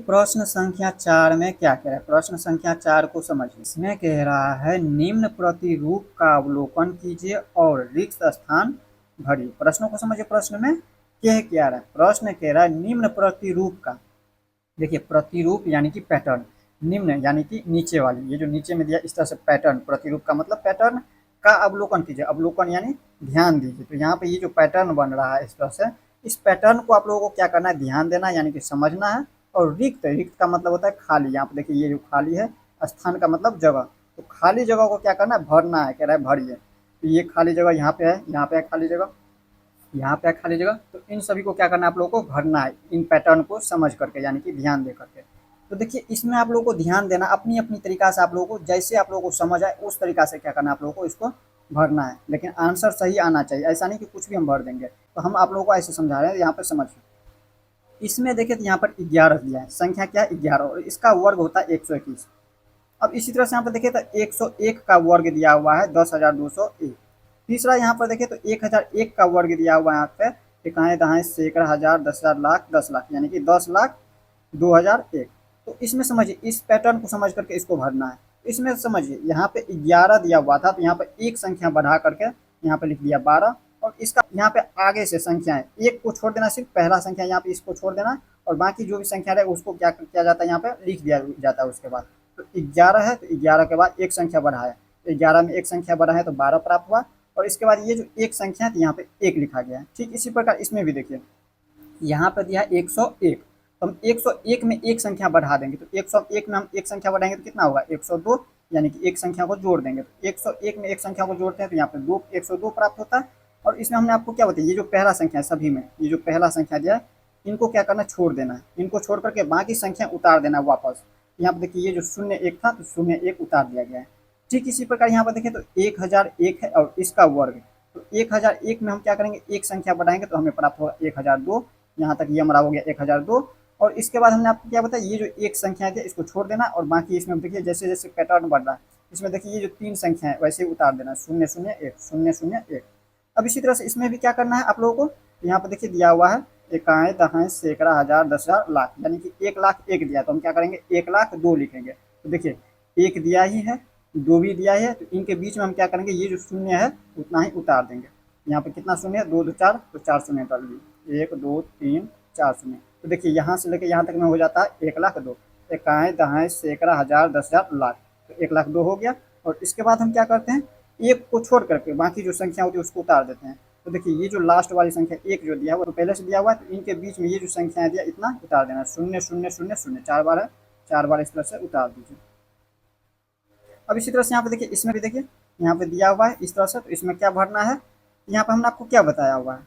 प्रश्न संख्या 4 में क्या कह रहा है? प्रश्न संख्या 4 को समझिए। इसमें कह रहा है निम्न प्रतिरूप का अवलोकन कीजिए और रिक्त स्थान भरिए। प्रश्नों को समझिए। प्रश्न में कह क्या रहा है? प्रश्न कह रहा है निम्न प्रतिरूप का। देखिए प्रतिरूप यानी कि पैटर्न, निम्न यानी कि नीचे वाली, ये जो नीचे में दिया इस तरह से पैटर्न, प्रतिरूप का मतलब पैटर्न का अवलोकन कीजिए। अवलोकन यानी ध्यान दीजिए। तो यहाँ पे ये जो पैटर्न बन रहा है इस तरह से, इस पैटर्न को आप लोगों को क्या करना है? ध्यान देना है, यानी कि समझना है। और रिक्त, रिक्त का मतलब होता है खाली। यहाँ पे देखिए ये जो खाली है, स्थान का मतलब जगह, तो खाली जगह को क्या करना है? भरना है। कह रहा है भरिए। तो ये खाली जगह यहाँ पे है, यहाँ पे है खाली जगह, यहाँ पे है खाली जगह। तो इन सभी को क्या करना है? आप लोगों को भरना है, इन पैटर्न को समझ करके, यानी कि ध्यान दे करके। तो देखिए इसमें आप लोगों को ध्यान देना, अपनी अपनी तरीका से आप लोगों को, जैसे आप लोगों को समझ आए उस तरीका से क्या करना है? आप लोगों को इसको भरना है, लेकिन आंसर सही आना चाहिए। ऐसा नहीं कि कुछ भी हम भर देंगे। तो हम आप लोगों को ऐसे समझा रहे हैं, यहाँ पर समझिए। इसमें देखिए तो यहाँ पर 11 दिया है, संख्या क्या है? 11, और इसका वर्ग होता है 121। अब इसी तरह से यहाँ पर देखिए तो 101 का वर्ग दिया हुआ है 10,201। तीसरा यहाँ पर देखिए तो 1001 का वर्ग दिया हुआ है यहाँ पे, इकाएँ दहाएँ सैकड़ा हजार 10,000 लाख 10 लाख, यानी कि 10,02,001। तो इसमें समझिए, इस पैटर्न को समझ करके इसको भरना है। इसमें समझिए यहाँ पे 11 दिया हुआ था, तो यहाँ पे एक संख्या बढ़ा करके यहाँ पे लिख दिया 12। और इसका यहाँ पे आगे से संख्याएं, एक को छोड़ देना, सिर्फ पहला संख्या यहाँ पे इसको छोड़ देना, और बाकी जो भी संख्या रहे उसको क्या किया जाता है? यहाँ पे लिख दिया जाता है उसके बाद। तो 11 है, तो 11 के बाद एक संख्या बढ़ा है, तो 11 में एक संख्या बढ़ा है तो 12 प्राप्त हुआ। और इसके बाद ये जो एक संख्या है, तो यहाँ पे एक लिखा गया है। ठीक इसी प्रकार इसमें भी देखिए, यहाँ पर दिया 101, तो हम 101 में एक संख्या बढ़ा देंगे, तो 101 में हम एक संख्या बढ़ाएंगे तो कितना होगा? 102, यानी कि एक संख्या को जोड़ देंगे। तो 101 में एक संख्या को जोड़ते हैं तो यहाँ पे 102 प्राप्त होता है। और इसमें हमने आपको क्या बताया? ये जो पहला संख्या है, सभी में ये जो पहला संख्या दिया है, इनको क्या करना? छोड़ देना है। इनको छोड़ करके बाकी संख्या उतार देना वापस। यहाँ पर देखिए ये जो 01 था, तो 01 उतार दिया गया है। ठीक इसी प्रकार यहाँ पर देखिए तो 1001 है और इसका वर्ग, तो 1001 में हम क्या करेंगे? एक संख्या बढ़ाएंगे तो हमें प्राप्त होगा 1002। यहाँ तक ये हमारा हो गया 1002। और इसके बाद हमने आपको क्या बताया? ये जो एक संख्या है इसको छोड़ देना, और बाकी इसमें देखिए जैसे जैसे पैटर्न बढ़ रहा है, इसमें देखिए ये जो तीन संख्या है वैसे ही उतार देना, 001 001। अब इसी तरह से इसमें भी क्या करना है आप लोगों को? यहाँ पर देखिए दिया हुआ है इकाएँ दहाएँ सैकड़ा हजार 10,000 लाख, यानी कि 1,01,000 दिया, तो हम क्या करेंगे? 1,02,000 लिखेंगे। तो देखिए एक दिया ही है, दो भी दिया है, तो इनके बीच में हम क्या करेंगे? ये जो शून्य है उतना ही उतार देंगे। यहाँ पे कितना शून्य है? 2 2 4, तो 4 शून्य डाल दिए, 1 2 3 4 शून्य। तो देखिए यहाँ से लेकर यहाँ तक में हो जाता है 1,02,000। इकाएँ दहाएँ सैकड़ा हजार 10,000 लाख, तो 1,02,000 हो गया। और इसके बाद हम क्या करते हैं? एक को छोड़ करके बाकी जो संख्या होती है उसको उतार देते हैं। तो देखिए ये जो लास्ट वाली संख्या एक जो दिया हुआ तो पहले से दिया हुआ है, तो इनके बीच में ये जो संख्या दिया इतना उतार देना, 0 0 0 0, 4 बार है, 4 बार इस तरह से उतार दीजिए। अब इसी तरह से यहाँ पे देखिए, इसमें भी देखिए यहाँ पे दिया हुआ है इस तरह से, तो इसमें क्या भरना है? यहाँ पे हमने आपको क्या बताया हुआ है?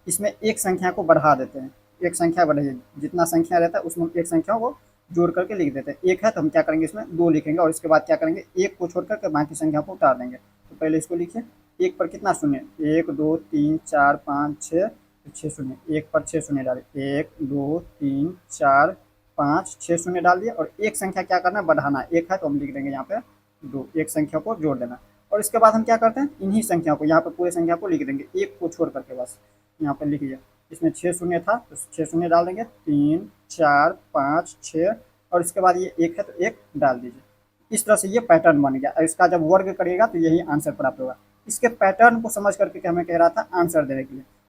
इसमें एक संख्या को बढ़ा देते हैं, एक संख्या बढ़ाइए, जितना संख्या रहता है उसमें एक संख्या को जोड़ करके लिख देते हैं। एक है तो हम क्या करेंगे? इसमें 2 लिखेंगे, और इसके बाद क्या करेंगे? एक को छोड़ करके बाकी संख्या को उतार देंगे। तो पहले इसको लिखिए, एक पर कितना शून्य? 1 2 3 4 5 6, 6 शून्य, एक पर 6 शून्य डाले, 1 2 3 4 5 6 शून्य डाल दिए। और एक संख्या क्या करना है? बढ़ाना। एक है तो हम लिख देंगे यहाँ पे 2, एक संख्या को जोड़ देना। और इसके बाद हम क्या करते हैं? इन्हीं संख्या को यहाँ पर पूरे संख्या को लिख देंगे, एक को छोड़ करके बस यहाँ पर लिखिए। इसमें 6 शून्य था तो 6 शून्य डाल देंगे, 3 4 5 6, और इसके बाद ये एक है तो एक डाल दीजिए। इस तरह से ये पैटर्न बन गया। और इसका जब वर्ग करिएगा तो यही आंसर प्राप्त होगा। इसके पैटर्न को समझ करके हमें कह रहा था आंसर देने के लिए।